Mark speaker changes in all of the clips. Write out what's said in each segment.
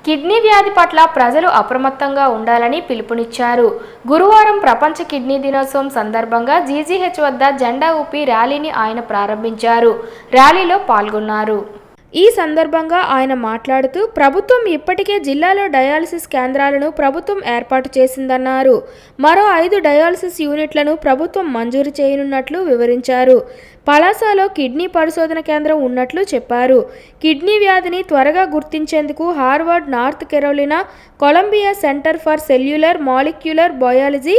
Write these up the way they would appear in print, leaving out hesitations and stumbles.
Speaker 1: Kidney వ్యాధి పట్ల ప్రజలు అప్రమత్తంగా ఉండాలని పిలుపునిచ్చారు. గురువారం ప్రపంచ కిడ్నీ దినోత్సవం సందర్భంగా జీజీహెచ్ వద్ద జెండా ఊపి ర్యాలీని ఆయన ప్రారంభించారు. ర్యాలీలో పాల్గొన్నారు. ఈ సందర్భంగా ఆయన మాట్లాడుతూ ప్రభుత్వం ఇప్పటికే జిల్లాలో డయాలసిస్ కేంద్రాలను ప్రభుత్వం ఏర్పాటు చేసిందన్నారు. మరో 5 డయాలసిస్ యూనిట్లను ప్రభుత్వం మంజూరు చేయనున్నట్లు వివరించారు. పలాసలో కిడ్నీ పరిశోధన కేంద్రం ఉన్నట్లు చెప్పారు. కిడ్నీ వ్యాధిని త్వరగా గుర్తించేందుకు Harvard, North Carolina, Columbia centre for cellular molecular biology,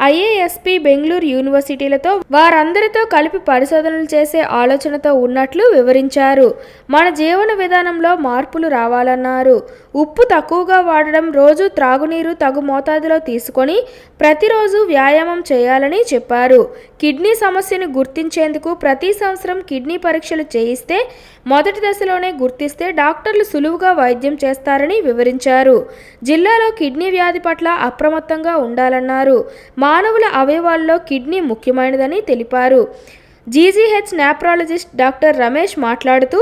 Speaker 1: IASP, Bengaluru యూనివర్సిటీలతో వారందరితో కలిపి పరిశోధనలు చేసే ఆలోచనతో ఉన్నట్లు వివరించారు. మన జీవన విధానంలో మార్పులు రావాలన్నారు. ఉప్పు తక్కువగా వాడడం, రోజు త్రాగునీరు తగు మోతాదులో తీసుకొని ప్రతిరోజు వ్యాయామం చేయాలని చెప్పారు. కిడ్నీ సమస్యను గుర్తించేందుకు ప్రతి సంవత్సరం కిడ్నీ పరీక్షలు చేయిస్తే మొదటి దశలోనే గుర్తిస్తే డాక్టర్లు సులువుగా వైద్యం చేస్తారని వివరించారు. జిల్లాలో కిడ్నీ వ్యాధి పట్ల అప్రమత్తంగా ఉండాలన్నారు. మానవుల అవయవాల్లో కిడ్నీ ముఖ్యమైనదని తెలిపారు. జీజీహెచ్ నెఫ్రాలజిస్ట్ డాక్టర్ రమేష్ మాట్లాడుతూ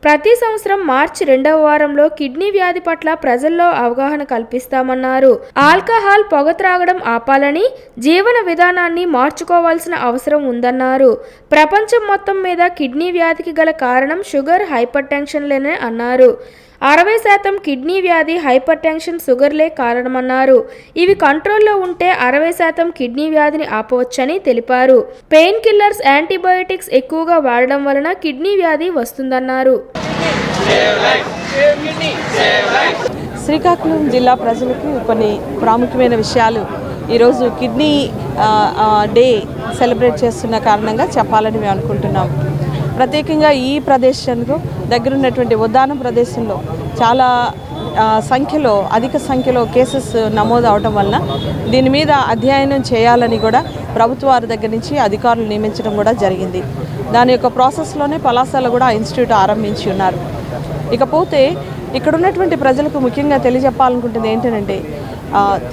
Speaker 1: ప్రతి సంవత్సరం మార్చి 2వ వారంలో కిడ్నీ వ్యాధి పట్ల ప్రజల్లో అవగాహన కల్పిస్తామన్నారు. ఆల్కహాల్, పొగ త్రాగడం ఆపాలని, జీవన విధానాన్ని మార్చుకోవాల్సిన అవసరం ఉందన్నారు. ప్రపంచం మొత్తం మీద కిడ్నీ వ్యాధికి గల కారణం షుగర్, హైపర్ టెన్షన్లేనే అన్నారు. 60% కిడ్నీ వ్యాధి, హైపర్ టెన్షన్, షుగర్లే కారణమన్నారు. ఇవి కంట్రోల్లో ఉంటే 60% కిడ్నీ వ్యాధిని ఆపవచ్చని తెలిపారు. పెయిన్ కిల్లర్స్, యాంటీబయోటిక్స్ ఎక్కువగా వాడడం వలన కిడ్నీ వ్యాధి వస్తుందన్నారు.
Speaker 2: శ్రీకాకుళం జిల్లా ప్రజలకు కొన్ని ప్రాముఖ్యమైన విషయాలు ఈరోజు కిడ్నీ డే సెలబ్రేట్ చేస్తున్న కారణంగా చెప్పాలని మేము అనుకుంటున్నాం. ప్రత్యేకంగా ఈ ప్రదేశంలో దగ్గరున్నటువంటి ఉద్దానం ప్రదేశంలో చాలా అధిక సంఖ్యలో కేసెస్ నమోదు అవడం వలన దీని మీద అధ్యయనం చేయాలని కూడా ప్రభుత్వ వారి దగ్గర నుంచి అధికారులు నియమించడం కూడా జరిగింది. దాని యొక్క ప్రాసెస్లోనే పలాసలో కూడా ఇన్స్టిట్యూట్ ఆరంభించి ఉన్నారు. ఇకపోతే ఇక్కడ ఉన్నటువంటి ప్రజలకు ముఖ్యంగా తెలియజెప్పాలనుకుంటుంది ఏంటంటే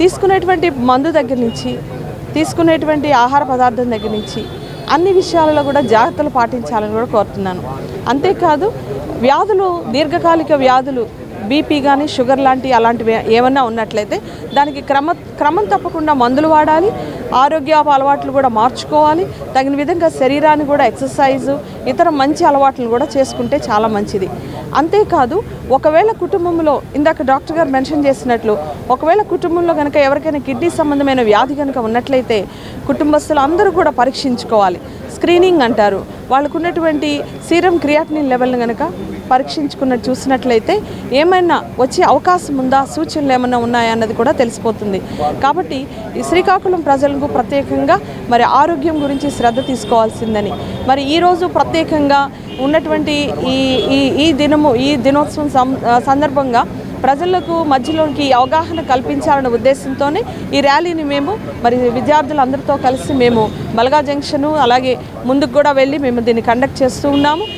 Speaker 2: తీసుకునేటువంటి మందు దగ్గర నుంచి, తీసుకునేటువంటి ఆహార పదార్థం దగ్గర నుంచి అన్ని విషయాలలో కూడా జాగ్రత్తలు పాటించాలని కూడా కోరుతున్నాను. అంతేకాదు వ్యాధులు, దీర్ఘకాలిక వ్యాధులు, బీపీ కానీ షుగర్ అలాంటివి ఏమన్నా ఉన్నట్లయితే దానికి క్రమం తప్పకుండా మందులు వాడాలి. ఆరోగ్యపు అలవాట్లు కూడా మార్చుకోవాలి. తగిన విధంగా శరీరాన్ని కూడా ఎక్సర్సైజు, ఇతర మంచి అలవాట్లను కూడా చేసుకుంటే చాలా మంచిది. అంతేకాదు ఒకవేళ కుటుంబంలో ఇందాక డాక్టర్ గారు మెన్షన్ చేసినట్లు ఒకవేళ కుటుంబంలో కనుక ఎవరికైనా కిడ్నీ సంబంధమైన వ్యాధి కనుక ఉన్నట్లయితే కుటుంబస్తులు అందరూ కూడా పరీక్షించుకోవాలి. స్క్రీనింగ్ అంటారు. వాళ్ళకు ఉన్నటువంటి సీరం క్రియాటినిన్ లెవెల్ని కనుక చూసినట్లయితే ఏమైనా వచ్చే అవకాశం ఉందా, సూచనలు ఏమైనా ఉన్నాయా అన్నది కూడా తెలిసిపోతుంది. కాబట్టి ఈ శ్రీకాకుళం ప్రజలకు ప్రత్యేకంగా మరి ఆరోగ్యం గురించి శ్రద్ధ తీసుకోవాల్సిందని, మరి ఈరోజు ప్రత్యేకంగా ఉన్నటువంటి ఈ దినోత్సవం సందర్భంగా ప్రజలకు మధ్యలోకి అవగాహన కల్పించాలనే ఉద్దేశంతోనే ఈ ర్యాలీని మేము మరి విద్యార్థులందరితో కలిసి మేము బల్గా జంక్షను అలాగే ముందుకు కూడా వెళ్ళి మేము దీన్ని కండక్ట్ చేస్తూ ఉన్నాము.